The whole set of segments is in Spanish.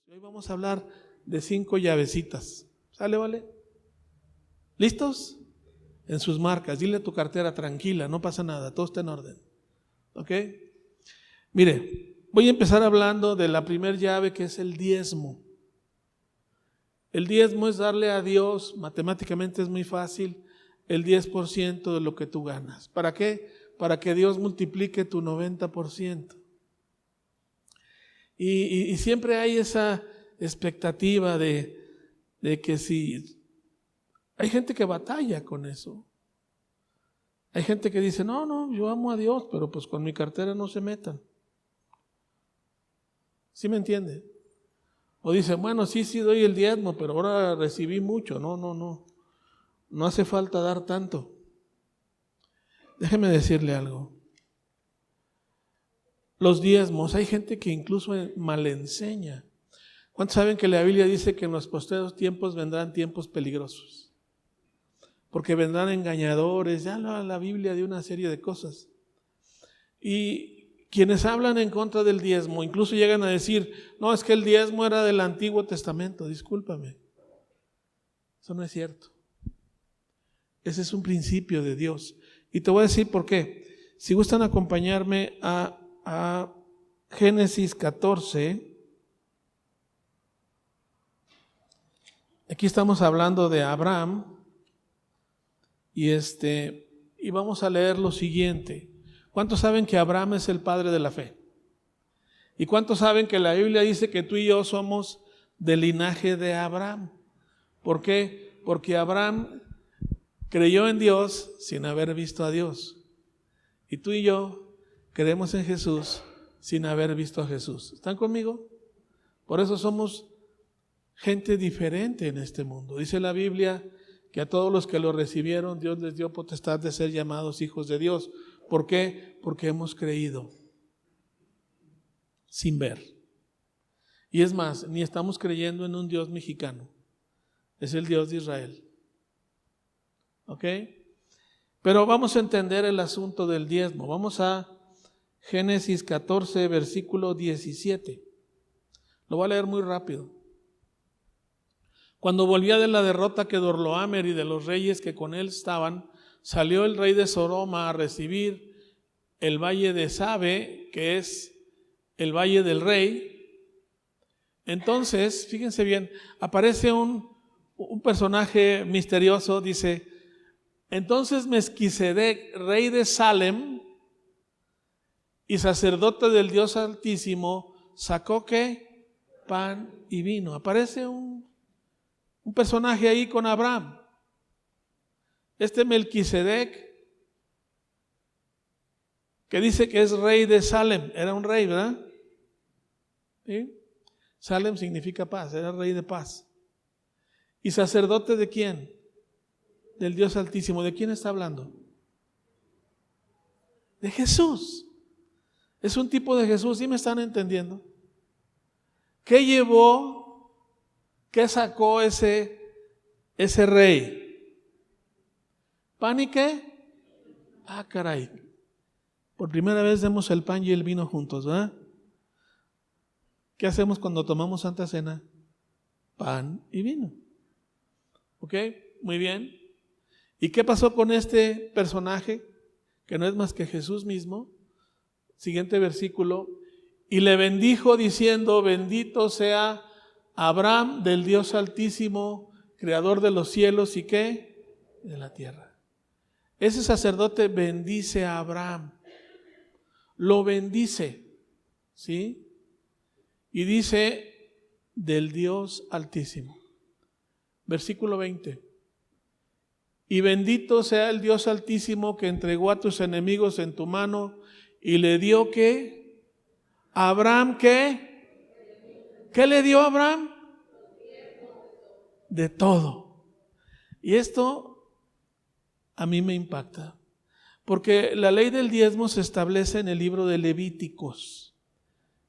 Hoy vamos a hablar de 5 llavecitas. ¿Sale, vale? ¿Listos? En sus marcas. Dile a tu cartera, tranquila, no pasa nada, todo está en orden. ¿Ok? Mire, voy a empezar hablando de la primera llave, que es el diezmo. El diezmo es darle a Dios, matemáticamente es muy fácil, el 10% de lo que tú ganas. ¿Para qué? Para que Dios multiplique tu 90%. Y siempre hay esa expectativa de que si... Hay gente que batalla con eso. Hay gente que dice, no, yo amo a Dios, pero pues con mi cartera no se metan. ¿Sí me entiende? O dice, bueno, sí doy el diezmo, pero ahora recibí mucho. No hace falta dar tanto. Déjeme decirle algo. Los diezmos, hay gente que incluso mal enseña. ¿Cuántos saben que la Biblia dice que en los postreros tiempos vendrán tiempos peligrosos? Porque vendrán engañadores, ya la Biblia de una serie de cosas. Y quienes hablan en contra del diezmo, incluso llegan a decir, no, es que el diezmo era del Antiguo Testamento, discúlpame. Eso no es cierto. Ese es un principio de Dios. Y te voy a decir por qué. Si gustan acompañarme a Génesis 14. Aquí estamos hablando de Abraham. Y vamos a leer lo siguiente. ¿Cuántos saben que Abraham es el padre de la fe? ¿Y cuántos saben que la Biblia dice que tú y yo somos del linaje de Abraham? ¿Por qué? Porque Abraham creyó en Dios sin haber visto a Dios. Y tú y yo creemos en Jesús sin haber visto a Jesús. ¿Están conmigo? Por eso somos gente diferente en este mundo. Dice la Biblia que a todos los que lo recibieron, Dios les dio potestad de ser llamados hijos de Dios. ¿Por qué? Porque hemos creído sin ver. Y es más, ni estamos creyendo en un Dios mexicano. Es el Dios de Israel. ¿Ok? Pero vamos a entender el asunto del diezmo. Vamos a Génesis 14, versículo 17. Lo voy a leer muy rápido. Cuando volvía de la derrota que Dorloamer y de los reyes que con él estaban, salió el rey de Sodoma a recibir el valle de Sabe, que es el valle del rey. Entonces, fíjense bien, aparece un personaje misterioso, dice, entonces Mesquisedec, rey de Salem y sacerdote del Dios Altísimo, sacó ¿qué? Pan y vino. Aparece un personaje ahí con Abraham. Este Melquisedec, que dice que es rey de Salem, era un rey, ¿verdad? ¿Sí? Salem significa paz, era rey de paz. ¿Y sacerdote de quién? Del Dios Altísimo. ¿De quién está hablando? De Jesús. Es un tipo de Jesús, ¿sí me están entendiendo? ¿Qué llevó? ¿Qué sacó ese rey? ¿Pan y qué? Ah, caray. Por primera vez vemos el pan y el vino juntos, ¿verdad? ¿Qué hacemos cuando tomamos Santa Cena? Pan y vino. ¿Ok? Muy bien. ¿Y qué pasó con este personaje? Que no es más que Jesús mismo. Siguiente versículo. Y le bendijo diciendo, bendito sea Abraham del Dios Altísimo, creador de los cielos y ¿qué? De la tierra. Ese sacerdote bendice a Abraham. Lo bendice. ¿Sí? Y dice, del Dios Altísimo. Versículo 20. Y bendito sea el Dios Altísimo que entregó a tus enemigos en tu mano y le dio ¿qué? Abraham ¿qué? ¿Qué le dio a Abraham? De todo. Y esto a mí me impacta. Porque la ley del diezmo se establece en el libro de Levíticos.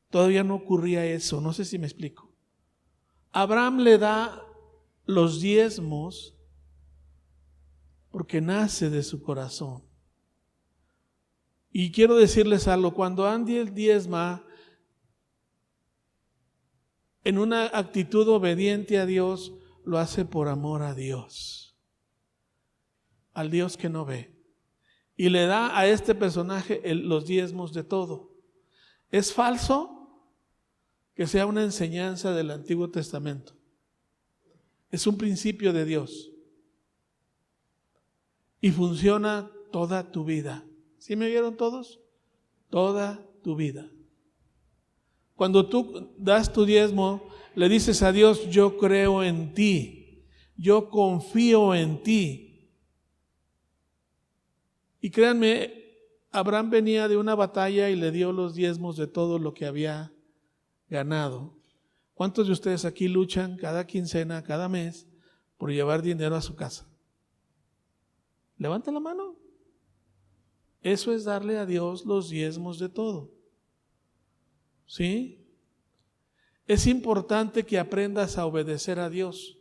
Todavía no ocurría eso, no sé si me explico. Abraham le da los diezmos porque nace de su corazón. Y quiero decirles algo, cuando Andy diezma, en una actitud obediente a Dios, lo hace por amor a Dios, al Dios que no ve. Y le da a este personaje los diezmos de todo. ¿Es falso que sea una enseñanza del Antiguo Testamento? Es un principio de Dios. Y funciona toda tu vida. ¿Sí me oyeron todos? Toda tu vida. Cuando tú das tu diezmo, le dices a Dios, yo creo en ti, yo confío en ti. Y créanme, Abraham venía de una batalla y le dio los diezmos de todo lo que había ganado. ¿Cuántos de ustedes aquí luchan cada quincena, cada mes, por llevar dinero a su casa? Levanta la mano. Eso es darle a Dios los diezmos de todo. ¿Sí? Es importante que aprendas a obedecer a Dios.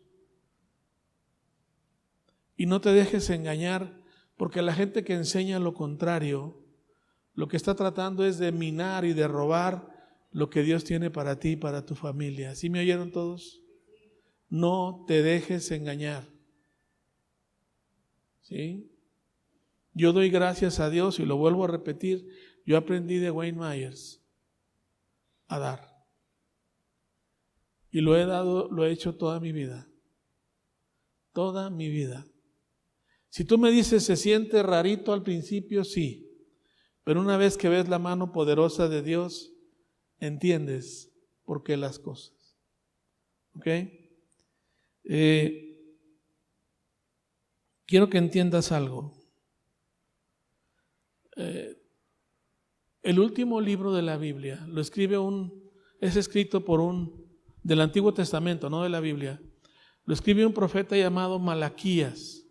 Y no te dejes engañar, porque la gente que enseña lo contrario, lo que está tratando es de minar y de robar lo que Dios tiene para ti y para tu familia. ¿Sí me oyeron todos? No te dejes engañar. ¿Sí? Yo doy gracias a Dios y lo vuelvo a repetir. Yo aprendí de Wayne Myers a dar. Y lo he hecho toda mi vida. Toda mi vida. Si tú me dices, se siente rarito al principio, sí. Pero una vez que ves la mano poderosa de Dios, entiendes por qué las cosas. ¿Ok? Quiero que entiendas algo. El último libro de la Biblia lo escribe es escrito por del Antiguo Testamento, no de la Biblia. Lo escribe un profeta llamado Malaquías.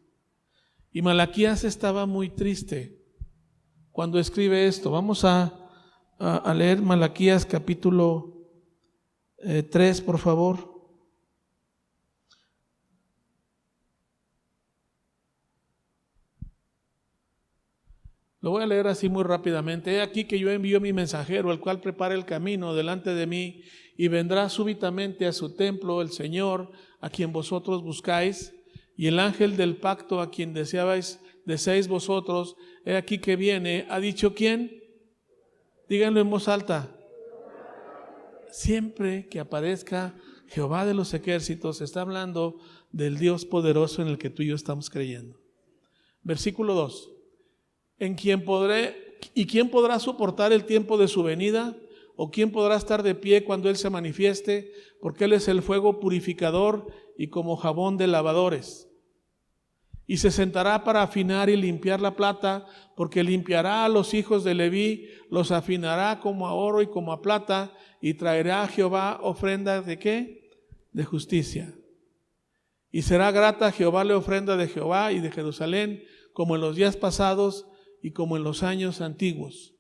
Y Malaquías estaba muy triste cuando escribe esto. Vamos a leer Malaquías capítulo 3, por favor. Lo voy a leer así muy rápidamente. He aquí que yo envío mi mensajero, el cual prepara el camino delante de mí, y vendrá súbitamente a su templo el Señor, a quien vosotros buscáis, y el ángel del pacto, a quien deseáis vosotros, he aquí que viene. ¿Ha dicho quién? Díganlo en voz alta. Siempre que aparezca Jehová de los ejércitos, está hablando del Dios poderoso en el que tú y yo estamos creyendo. Versículo 2. ¿Quién podrá soportar el tiempo de su venida? ¿O quién podrá estar de pie cuando Él se manifieste? Porque Él es el fuego purificador y como jabón de lavadores. Y se sentará para afinar y limpiar la plata, porque limpiará a los hijos de Leví, los afinará como a oro y como a plata, y traerá a Jehová ofrenda ¿de qué? De justicia. Y será grata a Jehová la ofrenda de Jehová y de Jerusalén, como en los días pasados y como en los años antiguos.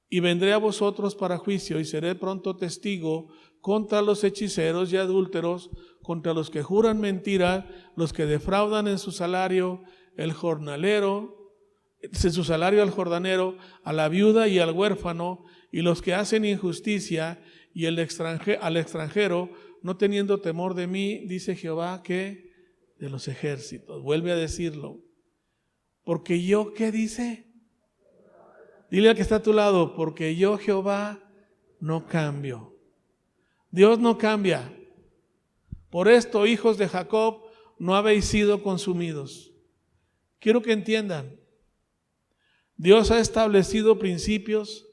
Y vendré a vosotros para juicio, y seré pronto testigo contra los hechiceros y adúlteros, contra los que juran mentira, los que defraudan en su salario al jornalero, a la viuda y al huérfano, y los que hacen injusticia y al extranjero, no teniendo temor de mí, dice Jehová, que de los ejércitos. Vuelve a decirlo. Porque yo, ¿qué dice? Dile al que está a tu lado, porque yo, Jehová, no cambio. Dios no cambia. Por esto, hijos de Jacob, no habéis sido consumidos. Quiero que entiendan. Dios ha establecido principios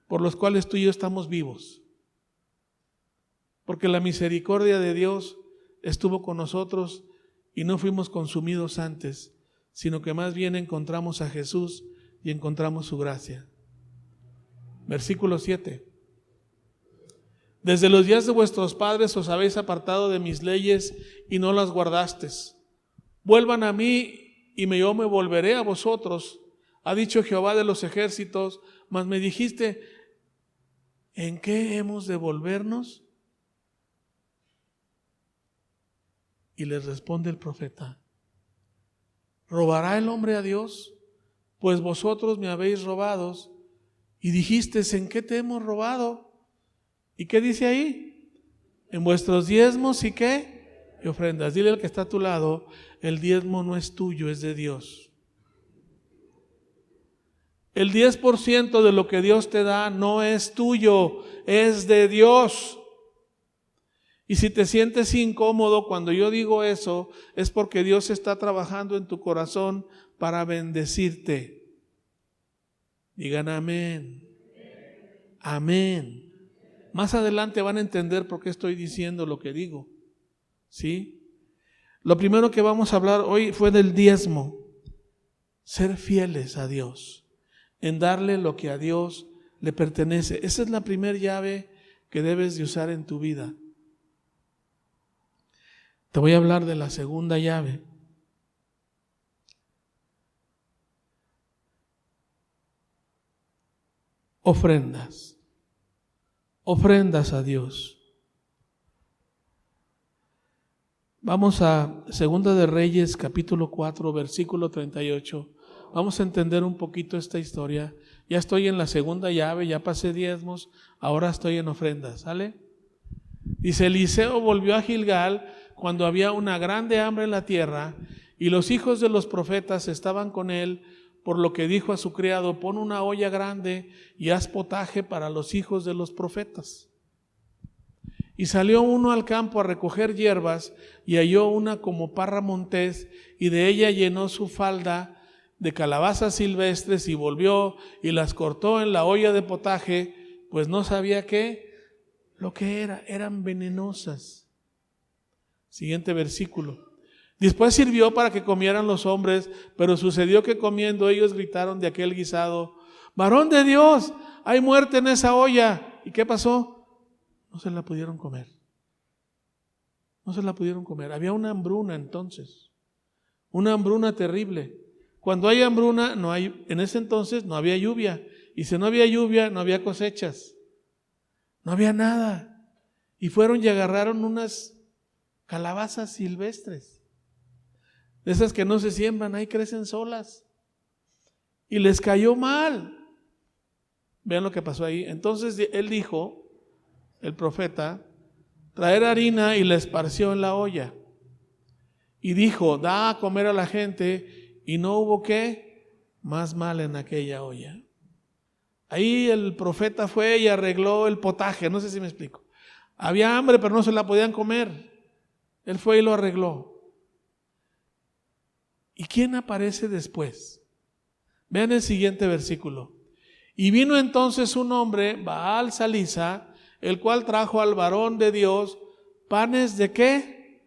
por los cuales tú y yo estamos vivos. Porque la misericordia de Dios estuvo con nosotros y no fuimos consumidos antes, sino que más bien encontramos a Jesús y encontramos su gracia. Versículo 7. Desde los días de vuestros padres os habéis apartado de mis leyes y no las guardasteis. Vuelvan a mí y yo me volveré a vosotros, ha dicho Jehová de los ejércitos. Mas me dijiste, ¿en qué hemos de volvernos? Y les responde el profeta, ¿robará el hombre a Dios? Pues vosotros me habéis robado. Y dijiste, ¿en qué te hemos robado? ¿Y qué dice ahí? En vuestros diezmos y qué? Y ofrendas. Dile al que está a tu lado, el diezmo no es tuyo, es de Dios. El 10% de lo que Dios te da no es tuyo, es de Dios. Y si te sientes incómodo cuando yo digo eso, es porque Dios está trabajando en tu corazón para bendecirte. Digan amén. Amén. Más adelante van a entender por qué estoy diciendo lo que digo. ¿Sí? Lo primero que vamos a hablar hoy fue del diezmo. Ser fieles a Dios, en darle lo que a Dios le pertenece. Esa es la primera llave que debes de usar en tu vida. Te voy a hablar de la segunda llave. Ofrendas. Ofrendas a Dios. Vamos a Segunda de Reyes, capítulo 4, versículo 38. Vamos a entender un poquito esta historia. Ya estoy en la segunda llave, ya pasé diezmos, ahora estoy en ofrendas, ¿sale? Dice, Eliseo volvió a Gilgal cuando había una grande hambre en la tierra, y los hijos de los profetas estaban con él, por lo que dijo a su criado, pon una olla grande y haz potaje para los hijos de los profetas. Y salió uno al campo a recoger hierbas, y halló una como parra montés, y de ella llenó su falda de calabazas silvestres, y volvió y las cortó en la olla de potaje, pues no sabía lo que eran venenosas. Siguiente versículo. Después sirvió para que comieran los hombres, pero sucedió que comiendo ellos gritaron de aquel guisado, varón de Dios, hay muerte en esa olla. ¿Y qué pasó? No se la pudieron comer. No se la pudieron comer. Había una hambruna entonces. Una hambruna terrible. Cuando hay hambruna, en ese entonces no había lluvia. Y si no había lluvia, no había cosechas. No había nada. Y fueron y agarraron unas calabazas silvestres. De esas que no se siembran, ahí crecen solas. Y les cayó mal. Vean lo que pasó ahí. Entonces él dijo, el profeta, traer harina, y la esparció en la olla. Y dijo, da a comer a la gente, y no hubo más mal en aquella olla. Ahí el profeta fue y arregló el potaje, no sé si me explico. Había hambre, pero no se la podían comer. Él fue y lo arregló. ¿Y quién aparece después? Vean el siguiente versículo. Y vino entonces un hombre, Baal Salisa, el cual trajo al varón de Dios panes de ¿qué?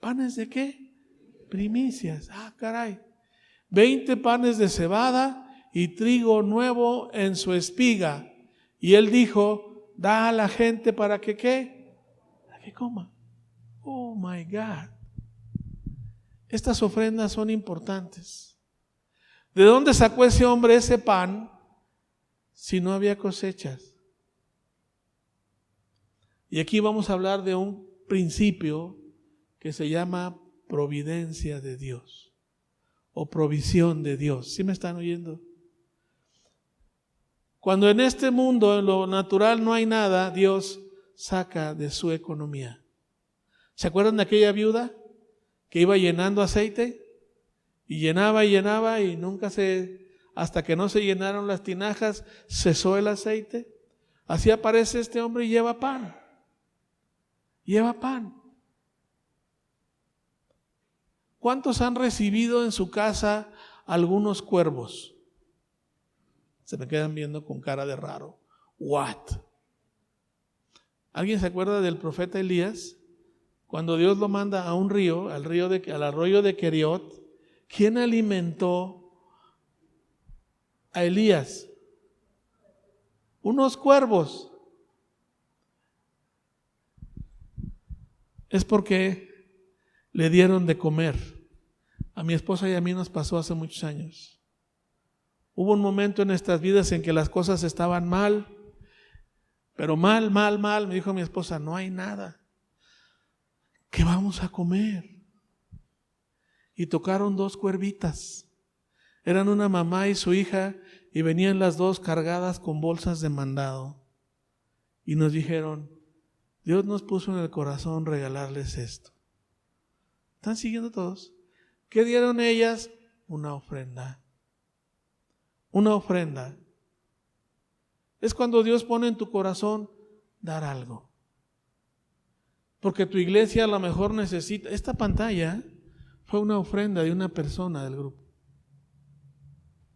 ¿Panes de qué? Primicias. Ah, caray. 20 panes de cebada y trigo nuevo en su espiga. Y él dijo, da a la gente para que ¿qué? Para que coma. Oh my God. Estas ofrendas son importantes. ¿De dónde sacó ese hombre ese pan si no había cosechas? Y aquí vamos a hablar de un principio que se llama providencia de Dios o provisión de Dios. ¿Sí me están oyendo? Cuando en este mundo, en lo natural, no hay nada, Dios saca de su economía. ¿Se acuerdan de aquella viuda que iba llenando aceite? Y llenaba y nunca hasta que no se llenaron las tinajas, cesó el aceite. Así aparece este hombre y lleva pan. Lleva pan. ¿Cuántos han recibido en su casa algunos cuervos? Se me quedan viendo con cara de raro. What? ¿Alguien se acuerda del profeta Elías? Cuando Dios lo manda a un río, al arroyo de Keriot, ¿quién alimentó a Elías? Unos cuervos. Es porque le dieron de comer. A mi esposa y a mí nos pasó hace muchos años. Hubo un momento en nuestras vidas en que las cosas estaban mal, pero mal. Me dijo mi esposa, no hay nada. ¿Qué vamos a comer? Y tocaron 2 cuervitas. Eran una mamá y su hija, y venían las dos cargadas con bolsas de mandado. y nos dijeron, Dios nos puso en el corazón regalarles esto. ¿Están siguiendo todos? ¿Qué dieron ellas? Una ofrenda. Una ofrenda. Es cuando Dios pone en tu corazón dar algo. Porque tu iglesia a lo mejor necesita. Esta pantalla fue una ofrenda de una persona del grupo.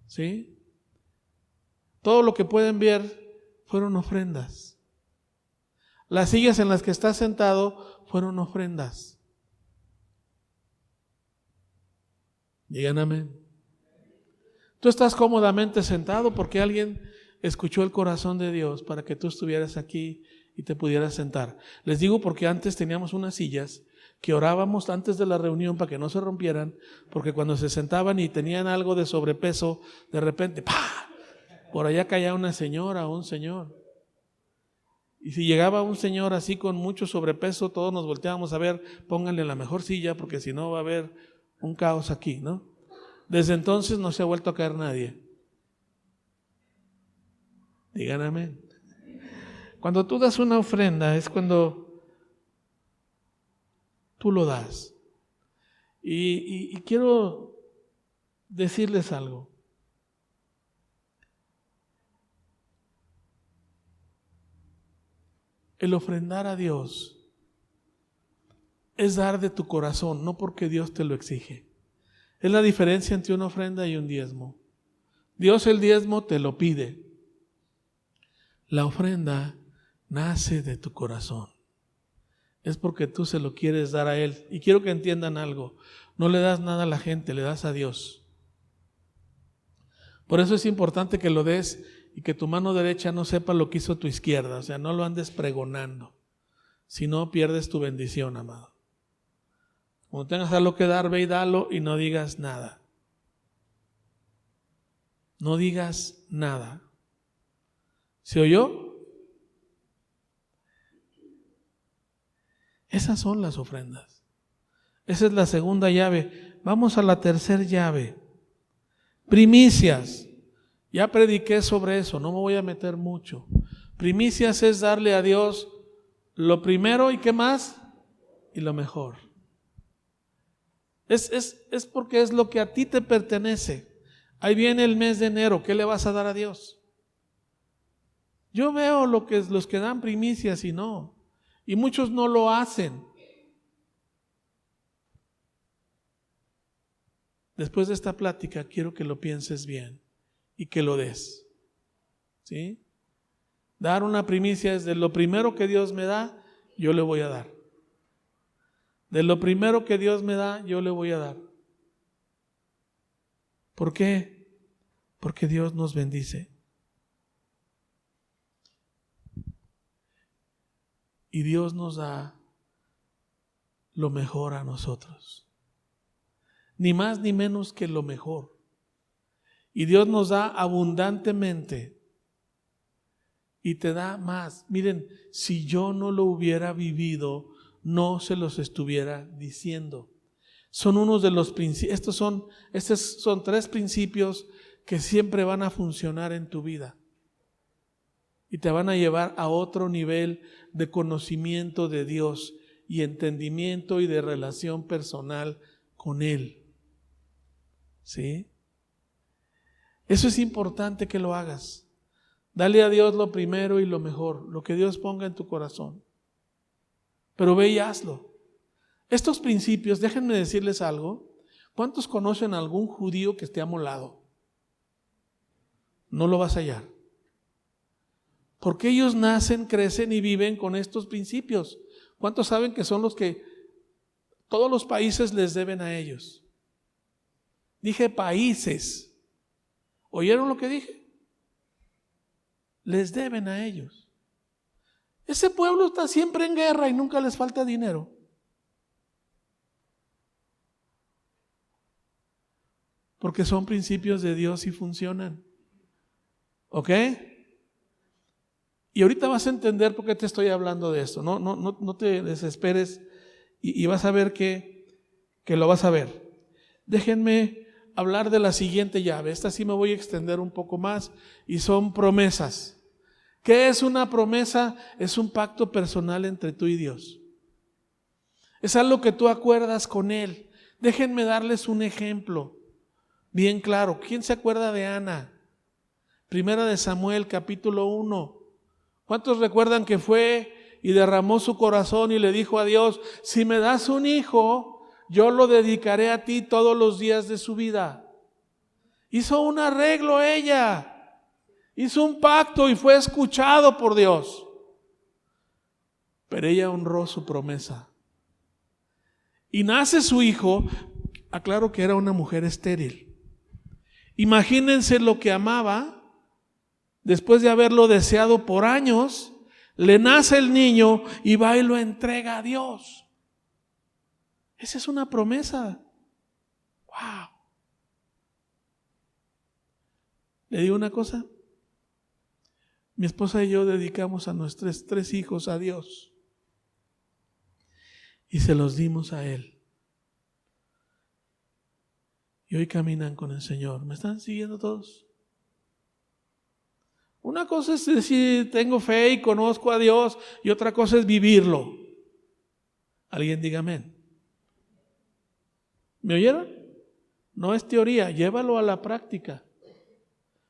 ¿Sí? Todo lo que pueden ver fueron ofrendas. Las sillas en las que estás sentado fueron ofrendas. Digan amén. Tú estás cómodamente sentado porque alguien escuchó el corazón de Dios para que tú estuvieras aquí y te pudieras sentar. Les digo porque antes teníamos unas sillas que orábamos antes de la reunión para que no se rompieran, porque cuando se sentaban y tenían algo de sobrepeso, de repente, ¡pah!, por allá caía una señora o un señor. Y si llegaba un señor así con mucho sobrepeso, todos nos volteábamos a ver, pónganle la mejor silla porque si no va a haber un caos aquí, ¿no? Desde entonces no se ha vuelto a caer nadie. Digan amén. Cuando tú das una ofrenda es cuando tú lo das. Y quiero decirles algo. El ofrendar a Dios es dar de tu corazón, no porque Dios te lo exige. Es la diferencia entre una ofrenda y un diezmo. Dios el diezmo te lo pide. La ofrenda nace de tu corazón. Es porque tú se lo quieres dar a Él. Y quiero que entiendan algo. No le das nada a la gente, le das a Dios. Por eso es importante que lo des y que tu mano derecha no sepa lo que hizo tu izquierda. O sea, no lo andes pregonando. Si no, pierdes tu bendición, amado. Cuando tengas algo que dar, ve y dalo y no digas nada. No digas nada. ¿Se oyó? Esas son las ofrendas. Esa es la segunda llave. Vamos a la tercera llave. Primicias. Ya prediqué sobre eso, no me voy a meter mucho. Primicias es darle a Dios lo primero y ¿qué más? Y lo mejor. Es porque es lo que a ti te pertenece. Ahí viene el mes de enero, ¿qué le vas a dar a Dios? Yo veo los que dan primicias y no. Y muchos no lo hacen. Después de esta plática quiero que lo pienses bien y que lo des. ¿Sí? Dar una primicia es de lo primero que Dios me da, yo le voy a dar. De lo primero que Dios me da, yo le voy a dar. ¿Por qué? Porque Dios nos bendice. Y Dios nos da lo mejor a nosotros. Ni más ni menos que lo mejor. Y Dios nos da abundantemente. Y te da más. Miren, si yo no lo hubiera vivido, no se los estuviera diciendo. Son unos de los principios. Estos son 3 principios que siempre van a funcionar en tu vida. Y te van a llevar a otro nivel de conocimiento de Dios y entendimiento y de relación personal con Él. ¿Sí? Eso es importante que lo hagas. Dale a Dios lo primero y lo mejor, lo que Dios ponga en tu corazón. Pero ve y hazlo. Estos principios, déjenme decirles algo. ¿Cuántos conocen a algún judío que esté amolado? No lo vas a hallar. Porque ellos nacen, crecen y viven con estos principios. ¿Cuántos saben que son los que todos los países les deben a ellos? Dije países. ¿Oyeron lo que dije? Les deben a ellos. Ese pueblo está siempre en guerra y nunca les falta dinero. Porque son principios de Dios y funcionan. ¿Ok? Y ahorita vas a entender por qué te estoy hablando de esto. No te desesperes y vas a ver que lo vas a ver. Déjenme hablar de la siguiente llave. Esta sí me voy a extender un poco más y son promesas. ¿Qué es una promesa? Es un pacto personal entre tú y Dios. Es algo que tú acuerdas con Él. Déjenme darles un ejemplo bien claro. ¿Quién se acuerda de Ana? Primera de Samuel, capítulo 1. ¿Cuántos recuerdan que fue y derramó su corazón y le dijo a Dios, si me das un hijo, yo lo dedicaré a ti todos los días de su vida? Hizo un arreglo ella. Hizo un pacto y fue escuchado por Dios. Pero ella honró su promesa. Y nace su hijo, aclaro que era una mujer estéril. Imagínense lo que amaba, después de haberlo deseado por años, le nace el niño y va y lo entrega a Dios. Esa es una promesa. ¡Wow! ¿Le digo una cosa? Mi esposa y yo dedicamos a nuestros 3 hijos a Dios y se los dimos a Él. Y hoy caminan con el Señor. ¿Me están siguiendo todos? Una cosa es decir, tengo fe y conozco a Dios, y otra cosa es vivirlo. ¿Alguien diga amén? ¿Me oyeron? No es teoría, llévalo a la práctica.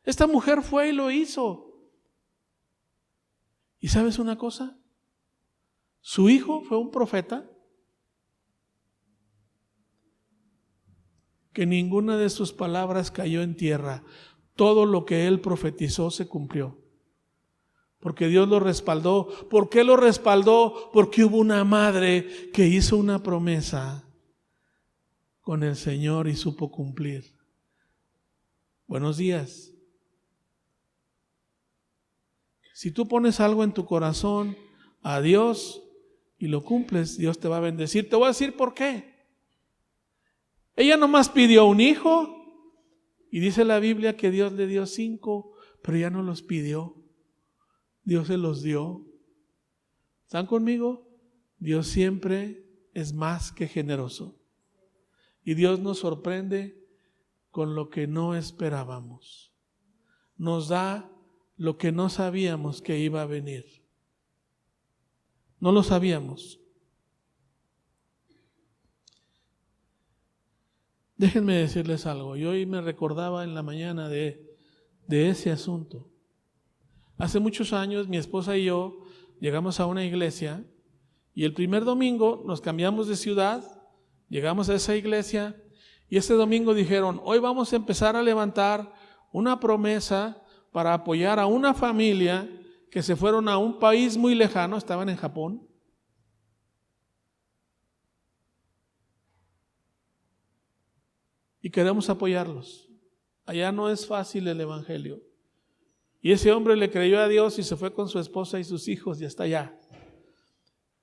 Esta mujer fue y lo hizo. ¿Y sabes una cosa? Su hijo fue un profeta que ninguna de sus palabras cayó en tierra. Todo lo que él profetizó se cumplió. Porque Dios lo respaldó. ¿Por qué lo respaldó? Porque hubo una madre que hizo una promesa con el Señor y supo cumplir. Buenos días. Si tú pones algo en tu corazón a Dios y lo cumples, Dios te va a bendecir. Te voy a decir por qué. Ella nomás pidió un hijo y dice la Biblia que Dios le dio 5, pero ella no los pidió. Dios se los dio. ¿Están conmigo? Dios siempre es más que generoso. Y Dios nos sorprende con lo que no esperábamos. Nos da lo que no sabíamos que iba a venir. No lo sabíamos. Déjenme decirles algo. Yo hoy me recordaba en la mañana de ese asunto. Hace muchos años mi esposa y yo llegamos a una iglesia y el primer domingo nos cambiamos de ciudad, llegamos a esa iglesia y ese domingo dijeron, hoy vamos a empezar a levantar una promesa para apoyar a una familia que se fueron a un país muy lejano, estaban en Japón. Y queremos apoyarlos. Allá no es fácil el evangelio. Y ese hombre le creyó a Dios y se fue con su esposa y sus hijos y hasta allá.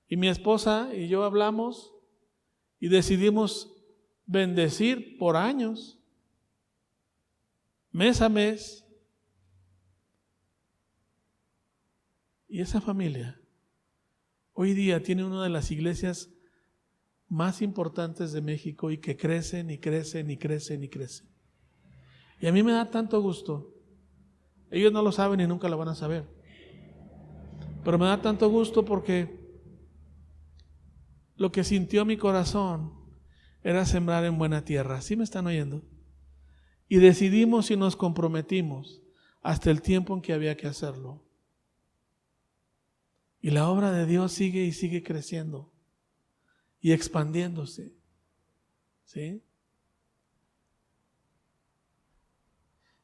Y mi esposa y yo hablamos y decidimos bendecir por años, mes a mes. Y esa familia hoy día tiene una de las iglesias más importantes de México y que crecen y crecen y crecen y crecen. Y a mí me da tanto gusto. Ellos no lo saben y nunca lo van a saber. Pero me da tanto gusto porque lo que sintió mi corazón era sembrar en buena tierra. ¿Sí me están oyendo? Y decidimos y nos comprometimos hasta el tiempo en que había que hacerlo. Y la obra de Dios sigue y sigue creciendo y expandiéndose. ¿Sí?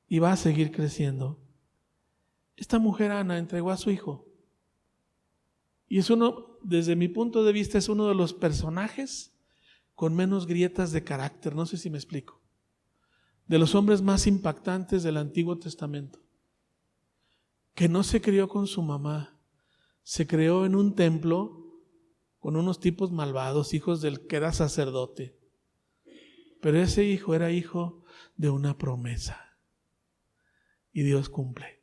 Y va a seguir creciendo. Esta mujer Ana entregó a su hijo. Y es uno, desde mi punto de vista, es uno de los personajes con menos grietas de carácter. No sé si me explico. De los hombres más impactantes del Antiguo Testamento. Que no se crió con su mamá. Se creó en un templo con unos tipos malvados, hijos del que era sacerdote. Pero ese hijo era hijo de una promesa. Y Dios cumple.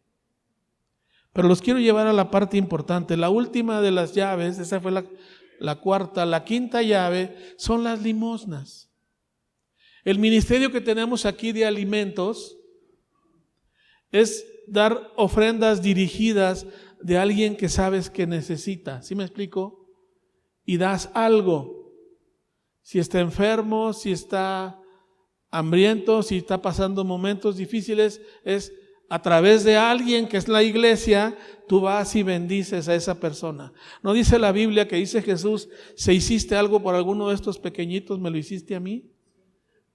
Pero los quiero llevar a la parte importante. La última de las llaves, esa fue la cuarta, la quinta llave, son las limosnas. El ministerio que tenemos aquí de alimentos es dar ofrendas dirigidas de alguien que sabes que necesita. ¿Sí me explico? Y das algo. Si está enfermo, si está hambriento, si está pasando momentos difíciles, es a través de alguien que es la iglesia, tú vas y bendices a esa persona. ¿No dice la Biblia que dice Jesús, si hiciste algo por alguno de estos pequeñitos, me lo hiciste a mí?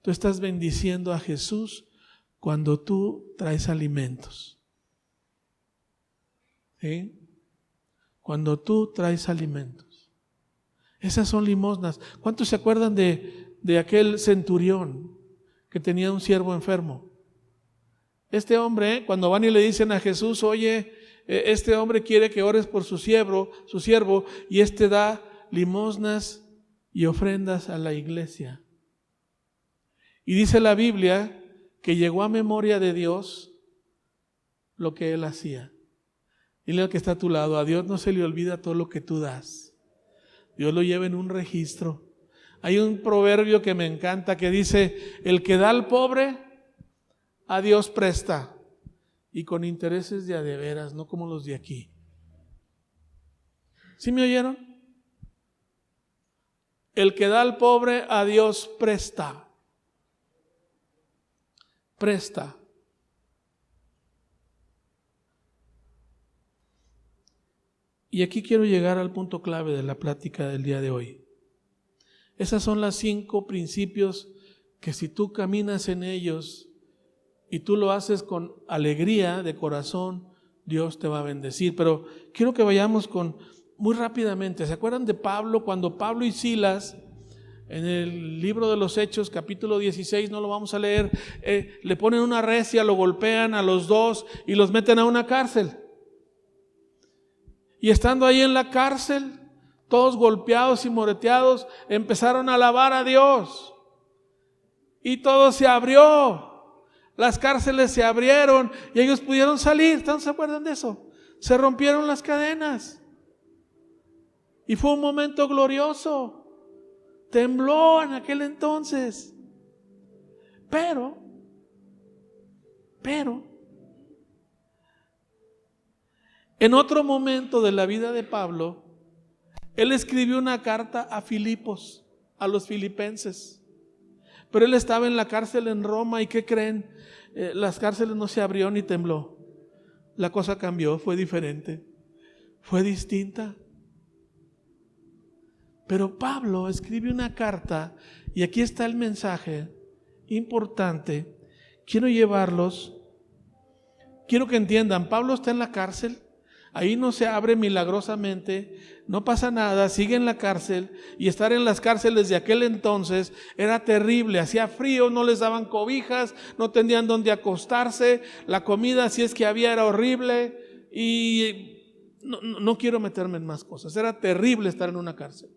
Tú estás bendiciendo a Jesús cuando tú traes alimentos. ¿Sí? Cuando tú traes alimentos. Esas son limosnas. ¿Cuántos se acuerdan de aquel centurión que tenía un siervo enfermo? Este hombre, cuando van y le dicen a Jesús, oye, este hombre quiere que ores por su siervo, y da limosnas y ofrendas a la iglesia. Y dice la Biblia que llegó a memoria de Dios lo que él hacía. Dile al que está a tu lado, a Dios no se le olvida todo lo que tú das. Dios lo lleva en un registro. Hay un proverbio que me encanta que dice, el que da al pobre, a Dios presta. Y con intereses de a de veras, no como los de aquí. ¿Sí me oyeron? El que da al pobre, a Dios presta. Presta. Y aquí quiero llegar al punto clave de la plática del día de hoy. Esas son las 5 principios que si tú caminas en ellos y tú lo haces con alegría de corazón, Dios te va a bendecir. Pero quiero que vayamos muy rápidamente. ¿Se acuerdan de Pablo? Cuando Pablo y Silas, en el libro de los Hechos, capítulo 16, no lo vamos a leer, le ponen una recia, lo golpean a los dos y los meten a una cárcel. Y estando ahí en la cárcel, todos golpeados y moreteados, empezaron a alabar a Dios. Y todo se abrió. Las cárceles se abrieron y ellos pudieron salir. ¿Todos se acuerdan de eso? Se rompieron las cadenas. Y fue un momento glorioso. Tembló en aquel entonces. Pero, en otro momento de la vida de Pablo, él escribió una carta a Filipos, a los filipenses. Pero él estaba en la cárcel en Roma y ¿qué creen? Las cárceles no se abrió ni tembló. La cosa cambió, fue diferente, fue distinta. Pero Pablo escribe una carta y aquí está el mensaje importante. Quiero que entiendan, Pablo está en la cárcel. Ahí no se abre milagrosamente, no pasa nada, sigue en la cárcel. Y estar en las cárceles de aquel entonces era terrible, hacía frío, no les daban cobijas, no tenían dónde acostarse, la comida si es que había era horrible. Y no quiero meterme en más cosas, era terrible estar en una cárcel.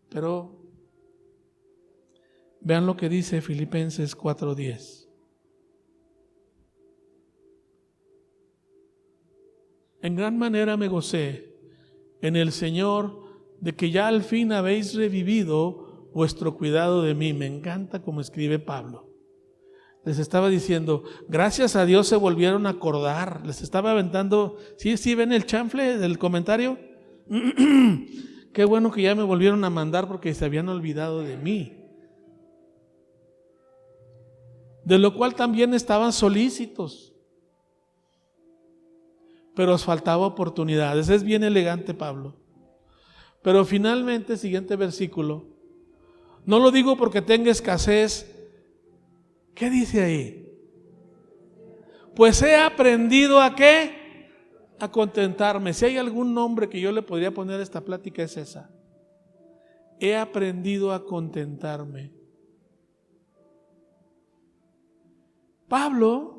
Pero vean lo que dice Filipenses 4:10. En gran manera me gocé en el Señor de que ya al fin habéis revivido vuestro cuidado de mí. Me encanta como escribe Pablo. Les estaba diciendo, gracias a Dios se volvieron a acordar. Les estaba aventando, ¿sí ven el chanfle del comentario? Qué bueno que ya me volvieron a mandar porque se habían olvidado de mí. De lo cual también estaban solícitos. Pero os faltaba oportunidades. Es bien elegante Pablo. Pero finalmente, siguiente versículo. No lo digo porque tenga escasez. ¿Qué dice ahí? Pues he aprendido ¿a qué? A contentarme. Si hay algún nombre que yo le podría poner a esta plática es esa. He aprendido a contentarme. Pablo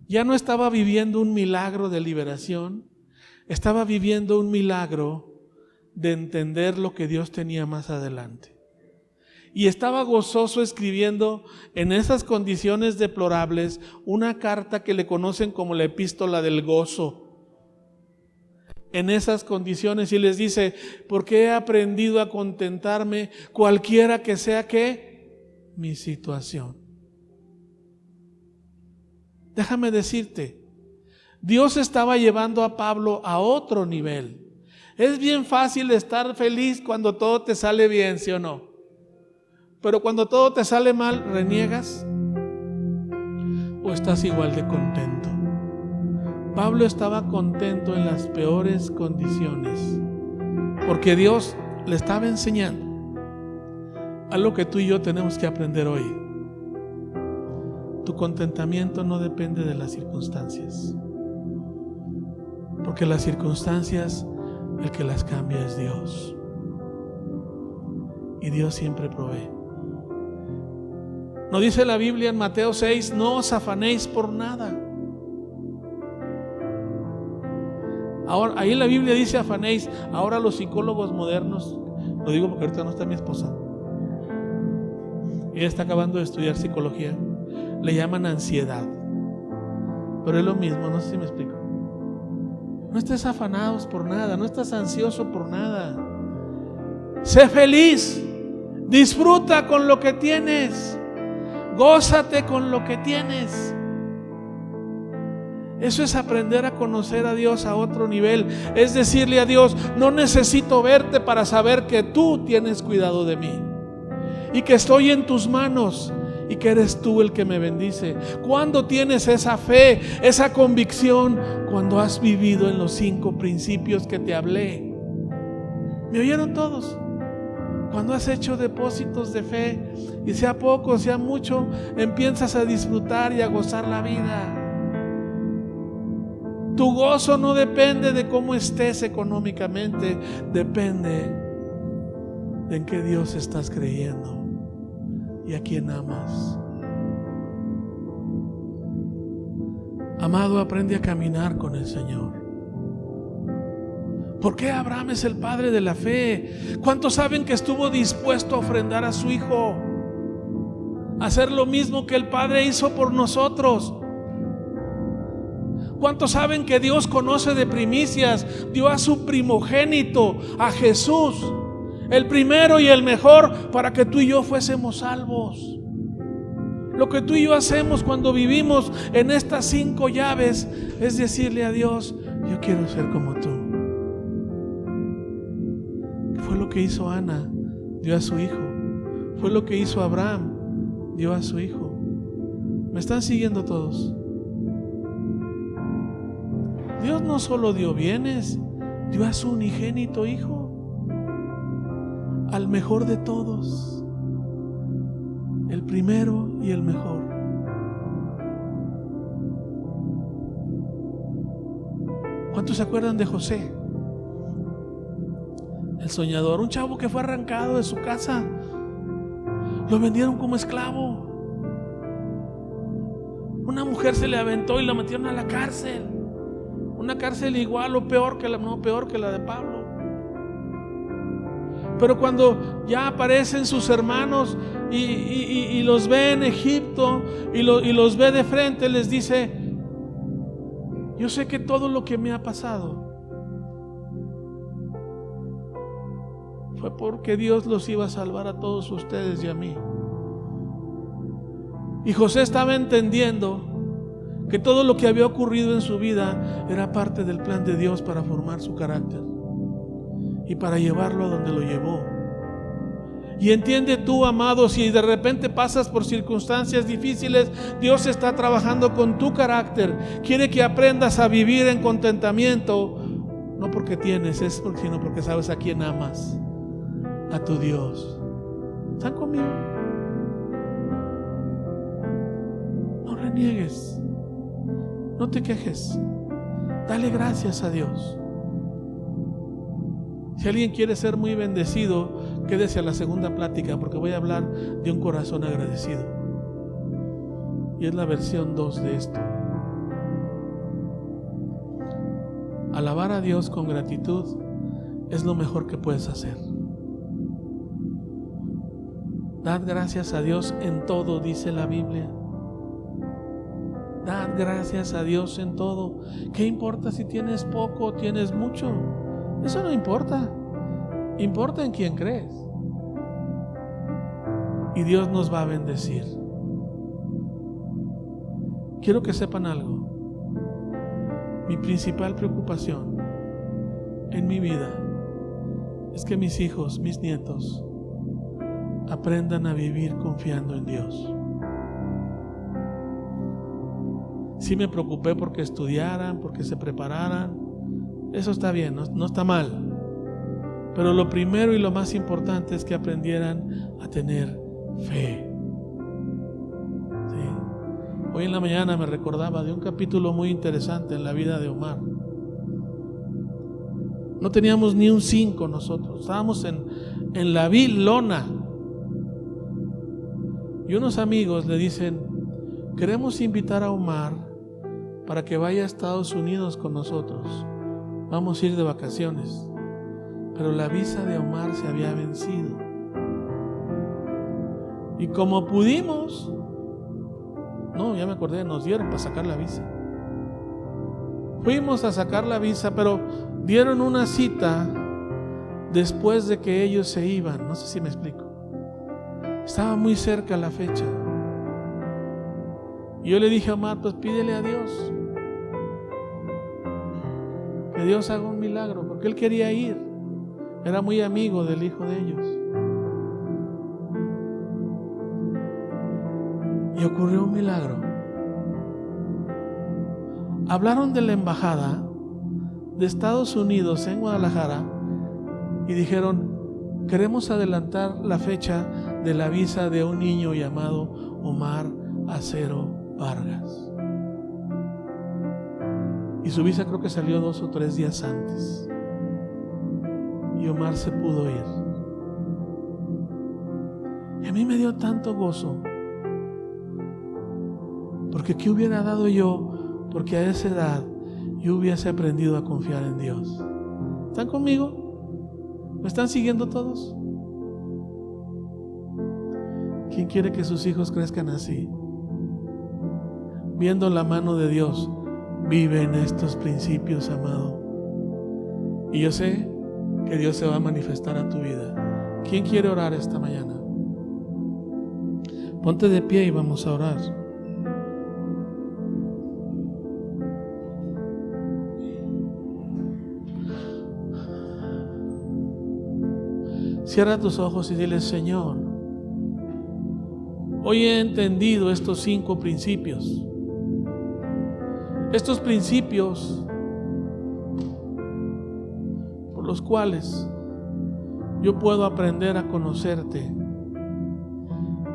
ya no estaba viviendo un milagro de liberación, estaba viviendo un milagro de entender lo que Dios tenía más adelante. Y estaba gozoso escribiendo en esas condiciones deplorables una carta que le conocen como la epístola del gozo. En esas condiciones y les dice, porque he aprendido a contentarme cualquiera que sea ¿qué? Mi situación. Déjame decirte, Dios estaba llevando a Pablo a otro nivel. Es bien fácil estar feliz cuando todo te sale bien, ¿sí o no? Pero cuando todo te sale mal, ¿reniegas? ¿O estás igual de contento? Pablo estaba contento en las peores condiciones, porque Dios le estaba enseñando algo que tú y yo tenemos que aprender hoy. Tu contentamiento no depende de las circunstancias, porque las circunstancias, el que las cambia es Dios, y Dios siempre provee. ¿No dice la Biblia en Mateo 6, no os afanéis por nada? Ahora, ahí la Biblia dice afanéis. Ahora los psicólogos modernos, lo digo porque ahorita no está mi esposa, ella está acabando de estudiar psicología, le llaman ansiedad, pero es lo mismo, no sé si me explico. No estés afanados por nada, no estás ansioso por nada. Sé feliz, disfruta con lo que tienes, gózate con lo que tienes. Eso es aprender a conocer a Dios a otro nivel. Es decirle a Dios, no necesito verte para saber que tú tienes cuidado de mí y que estoy en tus manos y que eres tú el que me bendice. ¿Cuándo tienes esa fe, esa convicción? Cuando has vivido en los 5 principios que te hablé. ¿Me oyeron todos? Cuando has hecho depósitos de fe, y sea poco, sea mucho, empiezas a disfrutar y a gozar la vida. Tu gozo no depende de cómo estés económicamente, depende de en qué Dios estás creyendo y a quién amas. Amado, aprende a caminar con el Señor. ¿Por qué Abraham es el padre de la fe? ¿Cuántos saben que estuvo dispuesto a ofrendar a su hijo? A hacer lo mismo que el Padre hizo por nosotros. ¿Cuántos saben que Dios conoce de primicias? Dio a su primogénito, a Jesús, el primero y el mejor, para que tú y yo fuésemos salvos. Lo que tú y yo hacemos cuando vivimos en estas 5 llaves es decirle a Dios, yo quiero ser como tú. Fue lo que hizo Ana, dio a su hijo. Fue lo que hizo Abraham, dio a su hijo. ¿Me están siguiendo todos? Dios no solo dio bienes, dio a su unigénito hijo, al mejor de todos, el primero y el mejor. ¿Cuántos se acuerdan de José, el soñador? Un chavo que fue arrancado de su casa, lo vendieron como esclavo. Una mujer se le aventó y la metieron a la cárcel. Una cárcel igual o peor que la de Pablo. Pero cuando ya aparecen sus hermanos y los ve en Egipto y los ve de frente, les dice, yo sé que todo lo que me ha pasado fue porque Dios los iba a salvar a todos ustedes y a mí. Y José estaba entendiendo que todo lo que había ocurrido en su vida era parte del plan de Dios para formar su carácter y para llevarlo a donde lo llevó. Y entiende tú, amado, si de repente pasas por circunstancias difíciles, Dios está trabajando con tu carácter. Quiere que aprendas a vivir en contentamiento, no porque tienes, sino porque sabes a quién amas, a tu Dios. ¿Están conmigo? No reniegues. No te quejes, dale gracias a Dios. Si alguien quiere ser muy bendecido, quédese a la segunda plática, porque voy a hablar de un corazón agradecido. Y es la versión 2 de esto. Alabar a Dios con gratitud es lo mejor que puedes hacer. Dad gracias a Dios en todo, dice la Biblia. Dad gracias a Dios en todo. ¿Qué importa si tienes poco o tienes mucho? Eso no importa. Importa en quién crees. Y Dios nos va a bendecir. quiero que sepan algo. Mi principal preocupación en mi vida es que mis hijos, mis nietos, aprendan a vivir confiando en Dios. Sí me preocupé porque estudiaran, porque se prepararan. Eso está bien, no está mal. Pero lo primero y lo más importante es que aprendieran a tener fe. ¿Sí? Hoy en la mañana me recordaba de un capítulo muy interesante en la vida de Omar. No teníamos ni un 5 nosotros, estábamos en la lona. Y unos amigos le dicen: queremos invitar a Omar para que vaya a Estados Unidos con nosotros. Vamos a ir de vacaciones. Pero la visa de Omar se había vencido. Y como pudimos, ya me acordé, nos dieron para sacar la visa. Fuimos a sacar la visa, pero dieron una cita después de que ellos se iban. No sé si me explico. Estaba muy cerca la fecha. Y yo le dije a Omar: pues pídele a Dios que Dios haga un milagro, porque él quería ir. Era muy amigo del hijo de ellos. Y ocurrió un milagro. Hablaron de la embajada de Estados Unidos en Guadalajara y dijeron: queremos adelantar la fecha de la visa de un niño llamado Omar Acero Vargas. Y su visa creo que salió 2 o 3 días antes. Y Omar se pudo ir. Y a mí me dio tanto gozo. Porque ¿qué hubiera dado yo? Porque a esa edad yo hubiese aprendido a confiar en Dios. ¿Están conmigo? ¿Me están siguiendo todos? ¿Quién quiere que sus hijos crezcan así? Viendo la mano de Dios, vive en estos principios, amado. Y yo sé que Dios se va a manifestar a tu vida. ¿Quién quiere orar esta mañana? Ponte de pie y vamos a orar. Cierra tus ojos y dile: Señor, hoy he entendido estos 5 principios. Estos principios por los cuales yo puedo aprender a conocerte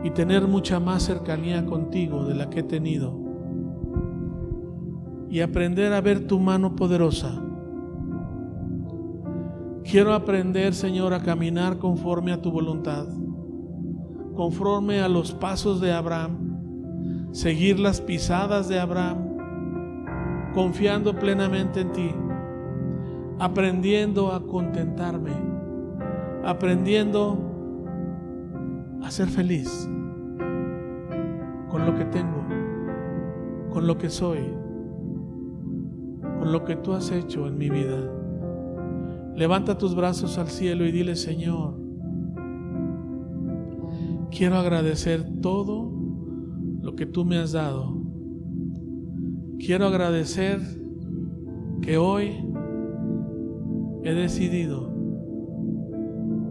y tener mucha más cercanía contigo de la que he tenido, y aprender a ver tu mano poderosa. Quiero aprender, Señor, a caminar conforme a tu voluntad, conforme a los pasos de Abraham, seguir las pisadas de Abraham, confiando plenamente en ti, aprendiendo a contentarme, aprendiendo a ser feliz con lo que tengo, con lo que soy, con lo que tú has hecho en mi vida. Levanta tus brazos al cielo y dile: Señor, quiero agradecer todo lo que tú me has dado. Quiero agradecer que hoy he decidido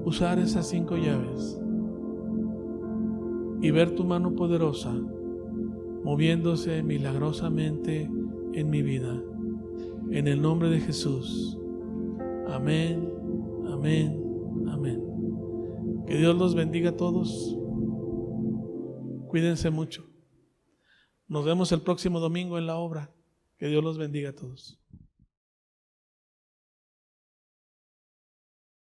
usar esas 5 llaves y ver tu mano poderosa moviéndose milagrosamente en mi vida. En el nombre de Jesús. Amén, amén, amén. Que Dios los bendiga a todos. Cuídense mucho. Nos vemos el próximo domingo en la obra. Que Dios los bendiga a todos.